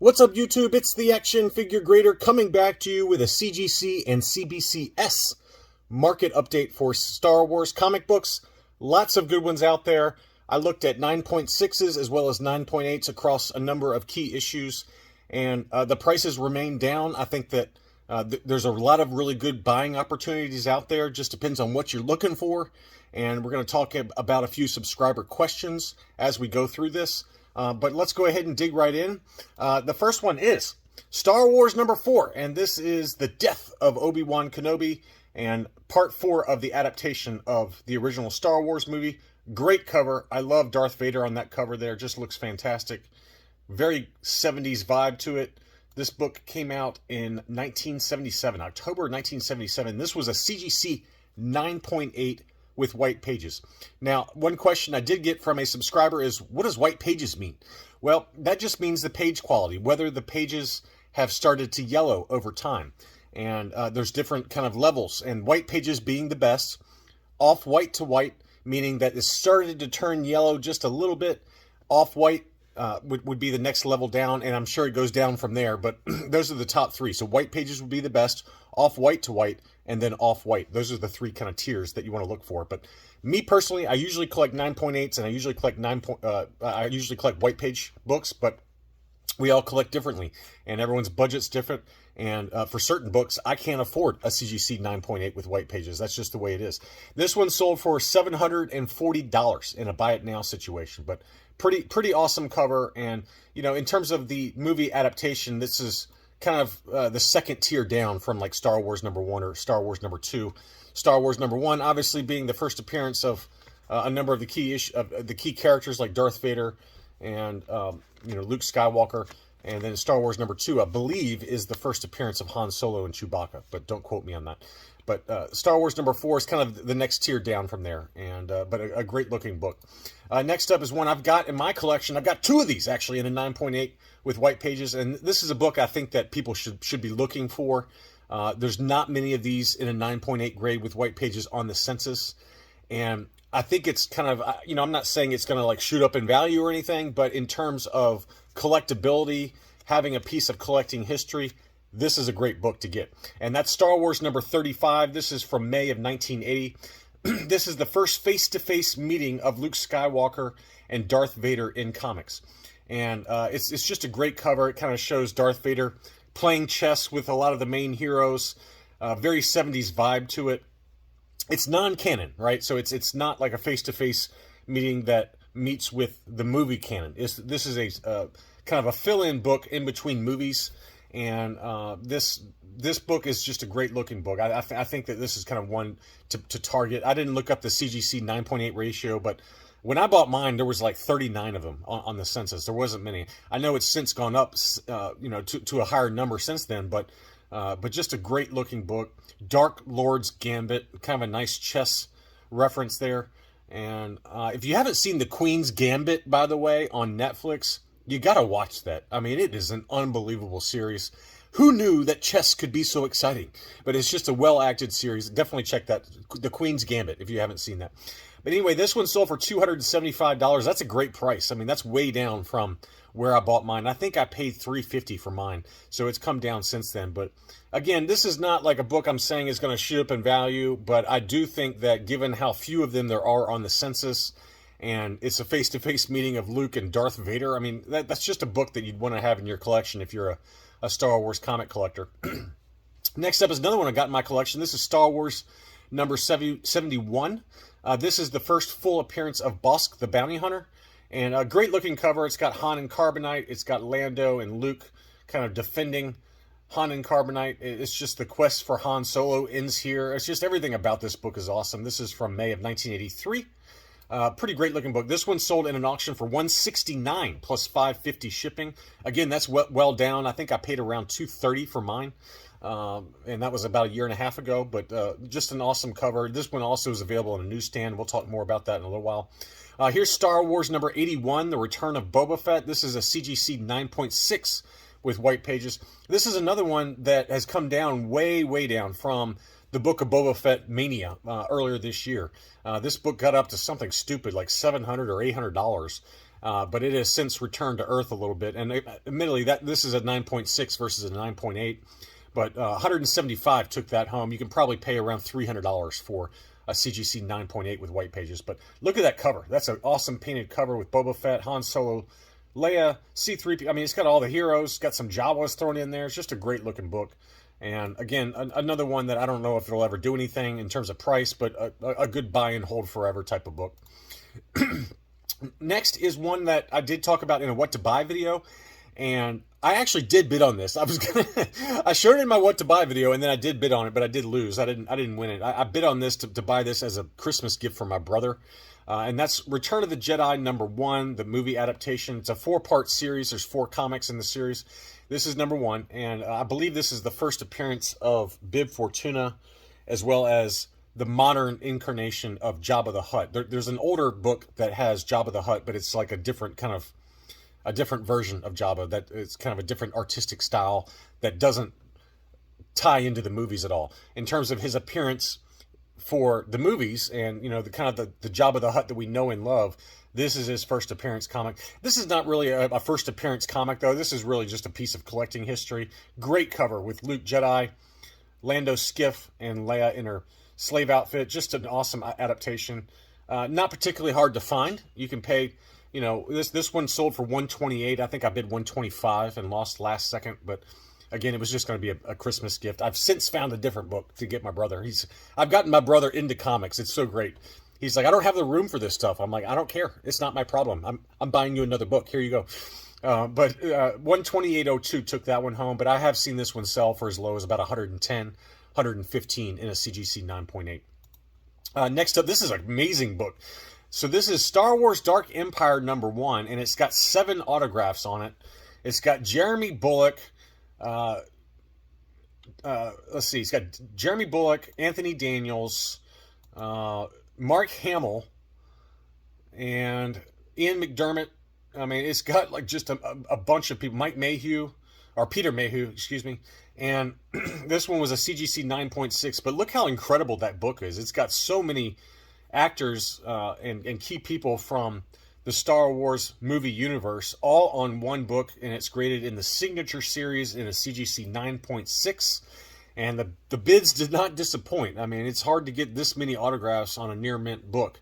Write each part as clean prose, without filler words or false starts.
What's up, YouTube? It's the Action Figure Grader coming back to you with a CGC and CBCS market update for Star Wars comic books. Lots of good ones out there. I looked at 9.6s as well as 9.8s across a number of key issues, and the prices remain down. I think that there's a lot of really good buying opportunities out there. Just depends on what you're looking for, and we're going to talk about a few subscriber questions as we go through this. But let's go ahead and dig right in. The first one is Star Wars number 4, and this is the death of Obi-Wan Kenobi and part 4 of the adaptation of the original Star Wars movie. Great cover. I love Darth Vader on that cover there. Just looks fantastic. Very 70s vibe to it. This book came out in 1977, October 1977. This was a CGC 9.8 with white pages. Now, one question I did get from a subscriber is, what does white pages mean? Well, that just means the page quality, whether the pages have started to yellow over time. And there's different kind of levels, and white pages being the best. Off-white to white, meaning that it started to turn yellow just a little bit. Off-white would be the next level down, and I'm sure it goes down from there, but those are the top three. So white pages would be the best, off-white to white, and then off-white. Those are the three kind of tiers that you want to look for. But me personally, I usually collect 9.8s, and I usually collect white page books, but we all collect differently, and everyone's budget's different. And for certain books, I can't afford a CGC 9.8 with white pages. That's just the way it is. This one sold for $740 in a buy it now situation, but pretty awesome cover. And you know, in terms of the movie adaptation, this is kind of the second tier down from like Star Wars number 1 or Star Wars number 2. Star Wars number 1 obviously being the first appearance of a number of the key characters like Darth Vader and Luke Skywalker. And then Star Wars number 2, I believe, is the first appearance of Han Solo and Chewbacca, but don't quote me on that. But Star Wars number 4 is kind of the next tier down from there, and but a great looking book. Next up is one I've got in my collection. I've got 2 of these actually in a 9.8 with white pages, and this is a book I think that people should be looking for. There's not many of these in a 9.8 grade with white pages on the census, and I think it's kind of, I'm not saying it's going to like shoot up in value or anything, but in terms of collectability, having a piece of collecting history, this is a great book to get. And that's Star Wars number 35. This is from May of 1980. This is the first face-to-face meeting of Luke Skywalker and Darth Vader in comics. And it's just a great cover. It kind of shows Darth Vader playing chess with a lot of the main heroes. Very 70s vibe to it. It's non-canon, right? So it's not like a face-to-face meeting that meets with the movie canon. This is a kind of a fill-in book in between movies, and this book is just a great-looking book. I think that this is kind of one to target. I didn't look up the CGC 9.8 ratio, but when I bought mine, there was like 39 of them on the census. There wasn't many. I know it's since gone up, to a higher number since then, but just a great-looking book. Dark Lord's Gambit, kind of a nice chess reference there. And if you haven't seen The Queen's Gambit, by the way, on Netflix, you got to watch that. I mean, it is an unbelievable series. Who knew that chess could be so exciting? But it's just a well-acted series. Definitely check that, The Queen's Gambit, if you haven't seen that. But anyway, this one sold for $275. That's a great price. I mean, that's way down from where I bought mine. I think I paid $350 for mine, so it's come down since then. But again, this is not like a book I'm saying is going to shoot up in value, but I do think that given how few of them there are on the census, and it's a face-to-face meeting of Luke and Darth Vader, I mean, that's just a book that you'd want to have in your collection if you're a Star Wars comic collector. Next up is another one I got in my collection. This is Star Wars number 71. This is the first full appearance of Bosk the Bounty Hunter. And a great looking cover. It's got Han and Carbonite. It's got Lando and Luke kind of defending Han and Carbonite. It's just the quest for Han Solo ends here. It's just everything about this book is awesome. This is from May of 1983. Pretty great looking book. This one sold in an auction for $169 plus $550 shipping. Again, that's well down. I think I paid around $230 for mine. And that was about a year and a half ago, but just an awesome cover. This one also is available on a newsstand. We'll talk more about that in a little while. Here's Star Wars number 81, The Return of Boba Fett. This is a CGC 9.6 with white pages. This is another one that has come down way down from the Book of Boba Fett Mania earlier this year. This book got up to something stupid like $700 or $800. but it has since returned to Earth a little bit. And admittedly, this is a 9.6 versus a 9.8, but 175 took that home. You can probably pay around $300 for a CGC 9.8 with white pages. But look at that cover. That's an awesome painted cover with Boba Fett, Han Solo, Leia, C-3PO. I mean, it's got all the heroes, got some Jawas thrown in there. It's just a great looking book. And again, another one that I don't know if it'll ever do anything in terms of price, but a good buy and hold forever type of book. Next is one that I did talk about in a what to buy video, and I actually did bid on this. I showed it in my what to buy video, and then I did bid on it, but I did lose. I didn't win it. I bid on this to buy this as a Christmas gift for my brother, and that's Return of the Jedi #1, the movie adaptation. It's a 4-part series. There's 4 comics in the series. This is #1, and I believe this is the first appearance of Bib Fortuna, as well as the modern incarnation of Jabba the Hutt. There's an older book that has Jabba the Hutt, but it's like a different version of Jabba. That it's kind of a different artistic style that doesn't tie into the movies at all. In terms of his appearance for the movies, and the kind of the Jabba the Hutt that we know and love, this is his first appearance comic. This is not really a first appearance comic, though. This is really just a piece of collecting history. Great cover with Luke Jedi, Lando skiff, and Leia in her slave outfit. Just an awesome adaptation. Not particularly hard to find. You can pay, this one sold for $128. I think I bid $125 and lost last second. But again, it was just going to be a Christmas gift. I've since found a different book to get my brother. I've gotten my brother into comics. It's so great. He's like, I don't have the room for this stuff. I'm like, I don't care. It's not my problem. I'm buying you another book. Here you go. But 128.02 took that one home. But I have seen this one sell for as low as about 110, 115 in a CGC 9.8. Next up, this is an amazing book. So this is Star Wars Dark Empire #1, and it's got 7 autographs on it. It's got Jeremy Bulloch. Let's see. It's got Jeremy Bulloch, Anthony Daniels, Mark Hamill, and Ian McDermott. I mean, it's got like just a bunch of people. Peter Mayhew, excuse me. And this one was a CGC 9.6. But look how incredible that book is. It's got so many actors and key people from the Star Wars movie universe all on one book. And it's graded in the Signature Series in a CGC 9.6. And the bids did not disappoint. I mean, it's hard to get this many autographs on a near mint book.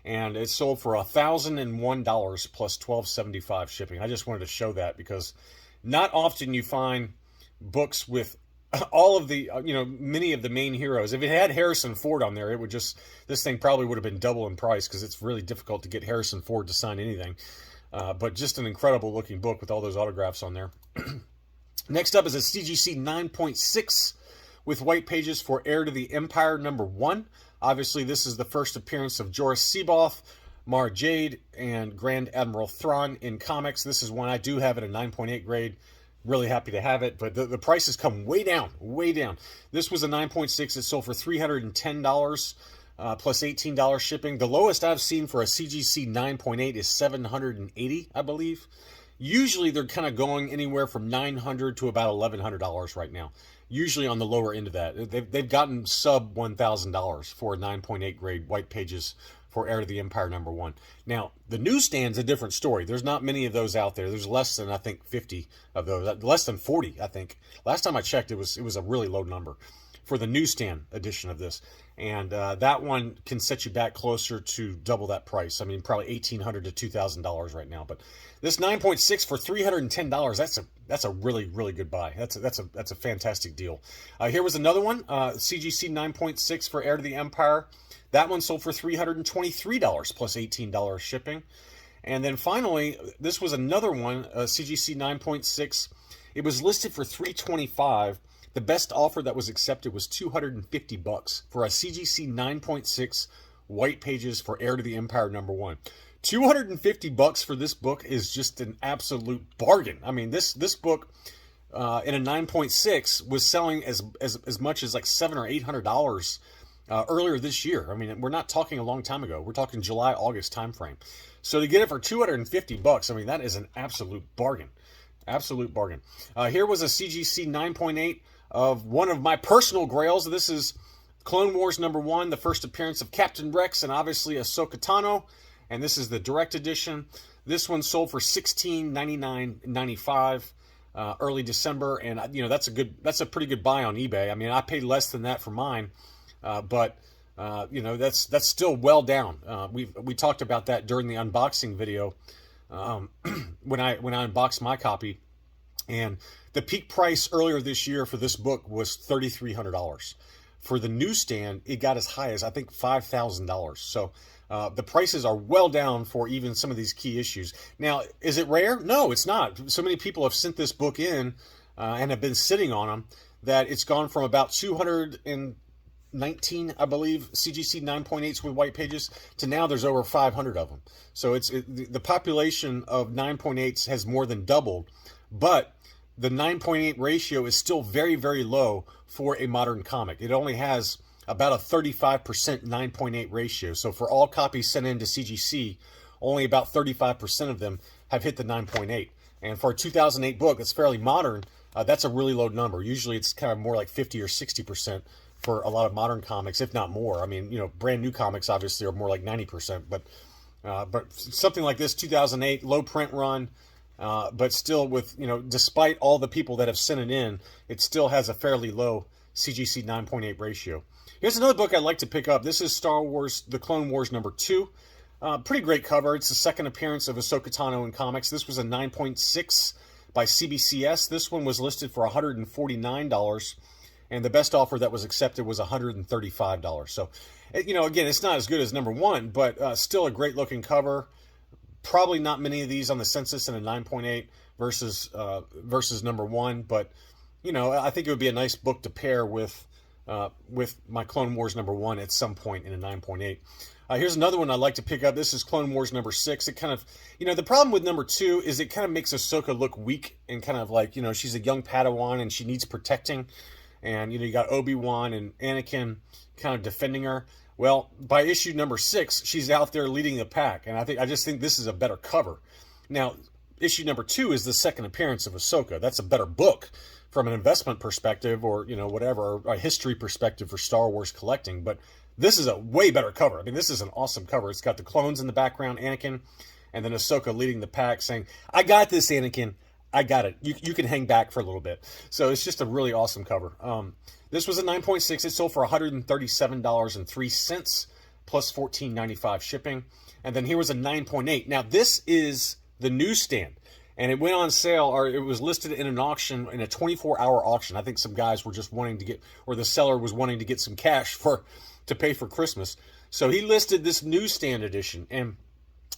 And it sold for $1,001 plus $12.75 shipping. I just wanted to show that because not often you find books with all of the, many of the main heroes. If it had Harrison Ford on there, this thing probably would have been double in price because it's really difficult to get Harrison Ford to sign anything. But just an incredible looking book with all those autographs on there. Next up is a CGC 9.6 with white pages for Heir to the Empire #1. Obviously, this is the first appearance of Jorah C'baoth, Mara Jade, and Grand Admiral Thrawn in comics. This is one I do have at a 9.8 grade. Really happy to have it, but the prices come way down, way down. This was a 9.6. It sold for $310 plus $18 shipping. The lowest I've seen for a CGC 9.8 is $780, I believe. Usually, they're kind of going anywhere from $900 to about $1,100 right now. Usually on the lower end of that. They've gotten sub $1,000 for a 9.8 grade white pages for Heir to the Empire #1. Now, the Newsstand's a different story. There's not many of those out there. There's less than, I think, 50 of those. Less than 40, I think. Last time I checked, it was a really low number for the Newsstand edition of this. And that one can set you back closer to double that price. I mean, probably $1,800 to $2,000 right now. But this 9.6 for $310, that's a really, really good buy. That's a fantastic deal. Here was another one, CGC 9.6 for Heir to the Empire. That one sold for $323 plus $18 shipping. And then finally, this was another one, CGC 9.6. It was listed for $325. The best offer that was accepted was $250 for a CGC 9.6 white pages for Heir to the Empire #1. $250 for this book is just an absolute bargain. I mean, this book in a 9.6 was selling as much as like $700 or $800 earlier this year. I mean, we're not talking a long time ago. We're talking July, August timeframe. So to get it for $250, I mean, that is an absolute bargain. Absolute bargain. Here was a CGC 9.8 of one of my personal grails. This is Clone Wars #1, the first appearance of Captain Rex and obviously Ahsoka Tano. And this is the direct edition. This one sold for $16.99.95 early December, and that's a pretty good buy on eBay. I mean, I paid less than that for mine, but that's still well down. We talked about that during the unboxing video when I unboxed my copy, and the peak price earlier this year for this book was $3,300. For the newsstand, it got as high as I think $5,000. So the prices are well down for even some of these key issues. Now, is it rare? No, it's not. So many people have sent this book in and have been sitting on them that it's gone from about 219, I believe, CGC 9.8s with white pages to now there's over 500 of them. So the population of 9.8s has more than doubled, but the 9.8 ratio is still very, very low for a modern comic. It only has about a 35% 9.8 ratio. So for all copies sent into CGC, only about 35% of them have hit the 9.8. And for a 2008 book that's fairly modern, that's a really low number. Usually it's kind of more like 50 or 60% for a lot of modern comics, if not more. I mean, brand new comics obviously are more like 90%, but something like this, 2008, low print run, but still with, despite all the people that have sent it in, it still has a fairly low CGC 9.8 ratio. Here's another book I'd like to pick up. This is Star Wars, The Clone Wars #2. Pretty great cover. It's the second appearance of Ahsoka Tano in comics. This was a 9.6 by CBCS. This one was listed for $149, and the best offer that was accepted was $135. So, again, it's not as good as #1, but still a great looking cover. Probably not many of these on the census in a 9.8 versus #1, but I think it would be a nice book to pair with my Clone Wars #1 at some point in a 9.8. Here's another one I'd like to pick up. This is Clone Wars #6. It kind of, the problem with #2 is it kind of makes Ahsoka look weak and kind of like, she's a young Padawan and she needs protecting. And, you got Obi-Wan and Anakin kind of defending her. Well, by issue #6, she's out there leading the pack. And I just think this is a better cover. Now, issue #2 is the second appearance of Ahsoka. That's a better book from an investment perspective or, whatever, or a history perspective for Star Wars collecting. But this is a way better cover. I mean, this is an awesome cover. It's got the clones in the background, Anakin, and then Ahsoka leading the pack saying, "I got this, Anakin. I got it. You can hang back for a little bit." So it's just a really awesome cover. This was a 9.6. It sold for $137.03 plus $14.95 shipping. And then here was a 9.8. Now, this is the newsstand. And it went on sale, or it was listed in an auction, in a 24-hour auction. I think some guys were just wanting to get, or the seller was wanting to get some cash to pay for Christmas. So he listed this newsstand edition. And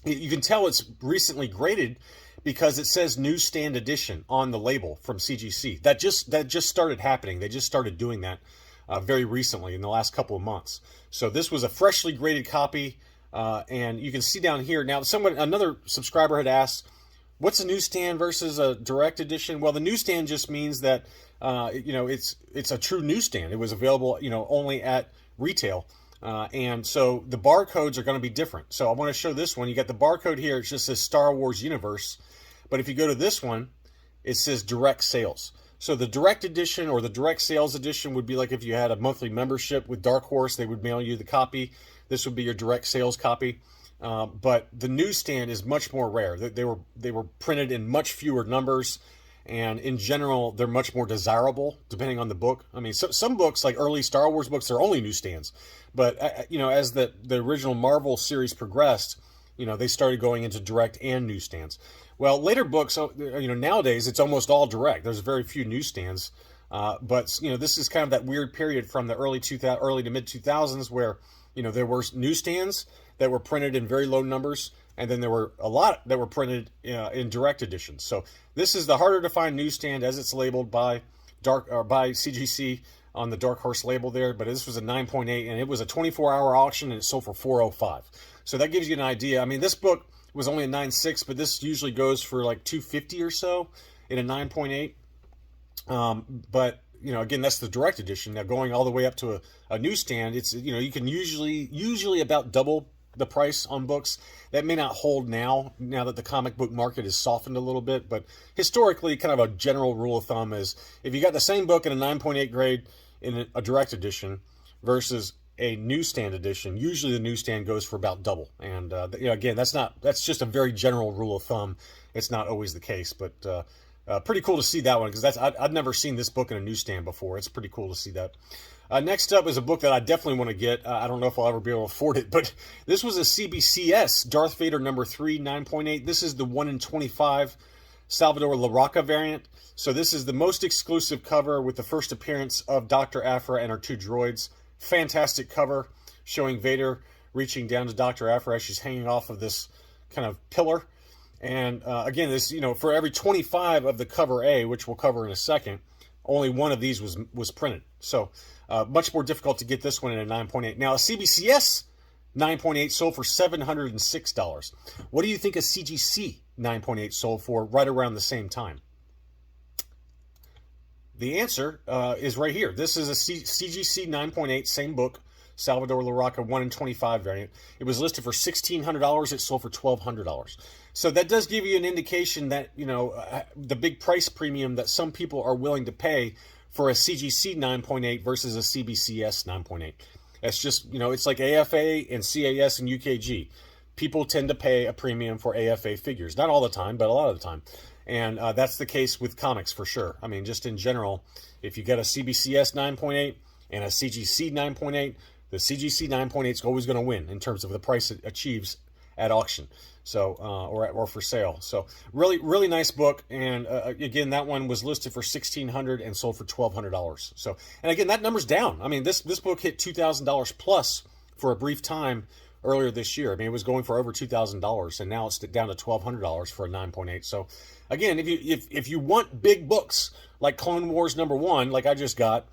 you can tell it's recently graded because it says newsstand edition on the label from CGC. That just started happening. They just started doing that very recently in the last couple of months. So this was a freshly graded copy, and you can see down here. Now, another subscriber had asked, what's a newsstand versus a direct edition? Well, the newsstand just means that it's a true newsstand. It was available only at retail. And so the barcodes are going to be different. So I want to show this one. You got the barcode here. It just says Star Wars Universe. But if you go to this one, it says direct sales. So the direct edition or the direct sales edition would be like if you had a monthly membership with Dark Horse, they would mail you the copy. This would be your direct sales copy. But the newsstand is much more rare. They were printed in much fewer numbers. And in general, they're much more desirable depending on the book. I mean, some books, like early Star Wars books, are only newsstands. But, as the original Marvel series progressed, they started going into direct and newsstands. Well, later books, nowadays, it's almost all direct. There's very few newsstands. But, this is kind of that weird period from the early to mid-2000s where, there were newsstands that were printed in very low numbers. And then there were a lot that were printed in direct editions. So this is the harder to find newsstand as it's labeled by CGC on the Dark Horse label there. But this was a 9.8, and it was a 24-hour auction, and it sold for $405. So that gives you an idea. I mean, this book was only a 9.6, but this usually goes for like $250 or so in a 9.8. But again, that's the direct edition. Now going all the way up to a newsstand, it's you can usually about double the price on books. That may not hold now that the comic book market is softened a little bit, but historically, kind of a general rule of thumb is if you got the same book in a 9.8 grade in a direct edition versus a newsstand edition, usually the newsstand goes for about double. And again, that's just a very general rule of thumb. It's not always the case, but pretty cool to see that one, because I've never seen this book in a newsstand before. It's pretty cool to see that. Next up is a book that I definitely want to get. I don't know if I'll ever be able to afford it, but this was a CBCS Darth Vader number 3 9.8. This is the 1 in 25 Salvador Larroca variant. So this is the most exclusive cover with the first appearance of Dr. Aphra and her 2 droids. Fantastic cover showing Vader reaching down to Dr. Aphra as she's hanging off of this kind of pillar. And again, this, for every 25 of the cover A, which we'll cover in a second, only one of these was printed. So much more difficult to get this one in a 9.8. Now, a CBCS 9.8 sold for $706. What do you think a CGC 9.8 sold for right around the same time? The answer is right here. This is a CGC 9.8, same book, Salvador Larroca 1 in 25 variant. It was listed for $1,600. It sold for $1,200. So that does give you an indication that, the big price premium that some people are willing to pay for a CGC 9.8 versus a CBCS 9.8. That's just, it's like AFA and CAS and UKG. People tend to pay a premium for AFA figures. Not all the time, but a lot of the time. And that's the case with comics for sure. I mean, just in general, if you get a CBCS 9.8 and a CGC 9.8, the CGC 9.8 is always going to win in terms of the price it achieves at auction, so or for sale. So really nice book. And again, that one was listed for $1,600 and sold for $1,200. So, and again, that number's down. I mean, this book hit $2,000 plus for a brief time earlier this year. I mean, it was going for over $2,000, and now it's down to $1,200 for a 9.8. So again, if you want big books like Clone Wars #1, like I just got,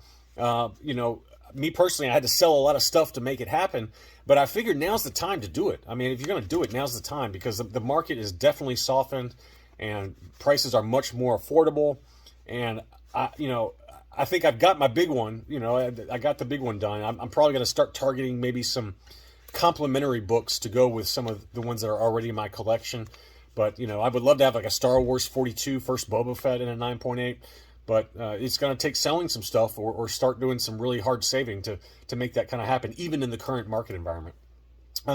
me personally, I had to sell a lot of stuff to make it happen, but I figured now's the time to do it. I mean, if you're going to do it, now's the time, because the market is definitely softened and prices are much more affordable. And I think I've got my big one. I got the big one done. I'm probably going to start targeting maybe some complementary books to go with some of the ones that are already in my collection. But I would love to have like a Star Wars 42 First Boba Fett in a 9.8. But it's going to take selling some stuff or start doing some really hard saving to make that kind of happen, even in the current market environment.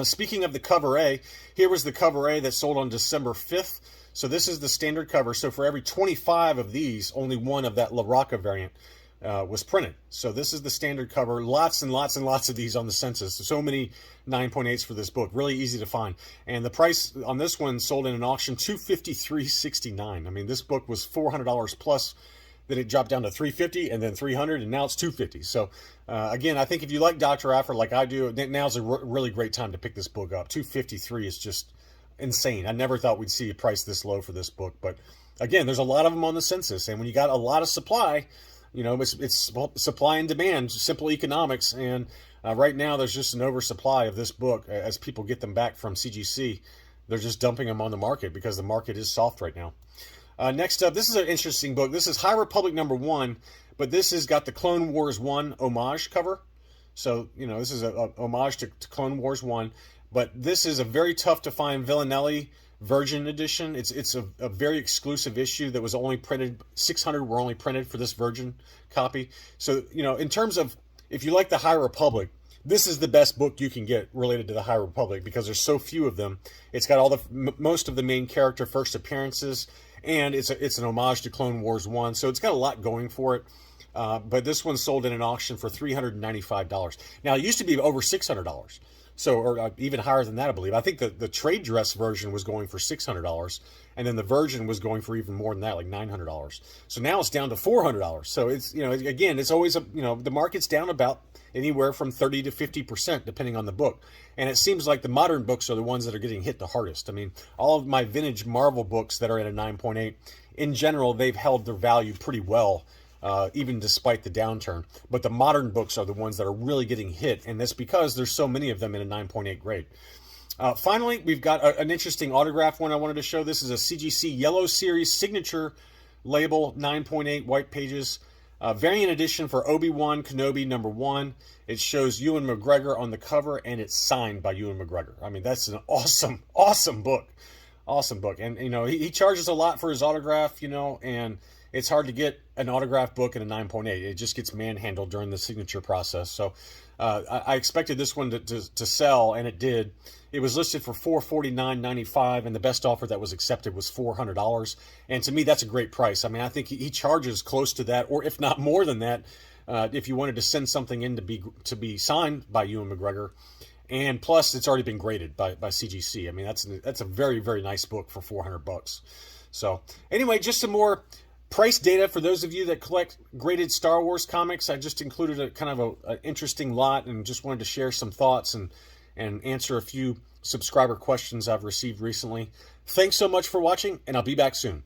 Speaking of the cover A, here was the cover A that sold on December 5th. So this is the standard cover. So for every 25 of these, only one of that Larroca variant was printed. So this is the standard cover. Lots and lots and lots of these on the census. So many 9.8s for this book. Really easy to find. And the price on this one sold in an auction $253.69. I mean, this book was $400 plus. Then it dropped down to $350 and then $300, and now it's $250. So again, I think if you like Dr. Aphra like I do, now's a really great time to pick this book up. $253 is just insane. I never thought we'd see a price this low for this book, but again, there's a lot of them on the census, and when you got a lot of supply, it's supply and demand, simple economics, and right now there's just an oversupply of this book. As people get them back from CGC, they're just dumping them on the market because the market is soft right now. Next up, this is an interesting book. This is High Republic #1, but this has got the Clone Wars 1 homage cover. So, this is a homage to Clone Wars 1, but this is a very tough to find Villanelli Virgin edition. It's a very exclusive issue that was only printed, 600 were only printed for this Virgin copy. So, in terms of, if you like the High Republic, this is the best book you can get related to the High Republic because there's so few of them. It's got all most of the main character first appearances, and it's an homage to Clone Wars 1, so it's got a lot going for it. But this one sold in an auction for $395. Now, it used to be over $600, or even higher than that, I believe. I think the trade dress version was going for $600, and then the Virgin was going for even more than that, like $900. So now it's down to $400. So it's, again, it's always, the market's down about anywhere from 30 to 50%, depending on the book. And it seems like the modern books are the ones that are getting hit the hardest. I mean, all of my vintage Marvel books that are at a 9.8, in general, they've held their value pretty well, even despite the downturn. But the modern books are the ones that are really getting hit, and that's because there's so many of them in a 9.8 grade. Finally, we've got an interesting autograph one I wanted to show. This is a CGC Yellow Series signature label, 9.8 white pages. Variant edition for Obi-Wan Kenobi #1. It shows Ewan McGregor on the cover, and it's signed by Ewan McGregor. I mean, that's an awesome, awesome book. Awesome book. And, he charges a lot for his autograph, and it's hard to get an autograph book in a 9.8. It just gets manhandled during the signature process. So I expected this one to sell, and it did. It was listed for $449.95, and the best offer that was accepted was $400. And to me, that's a great price. I mean, I think he charges close to that, or if not more than that, if you wanted to send something in to be signed by Ewan McGregor. And plus, it's already been graded by CGC. I mean, that's a very, very nice book for $400. So anyway, just some more price data for those of you that collect graded Star Wars comics. I just included a kind of an interesting lot, and just wanted to share some thoughts and answer a few subscriber questions I've received recently. Thanks so much for watching, and I'll be back soon.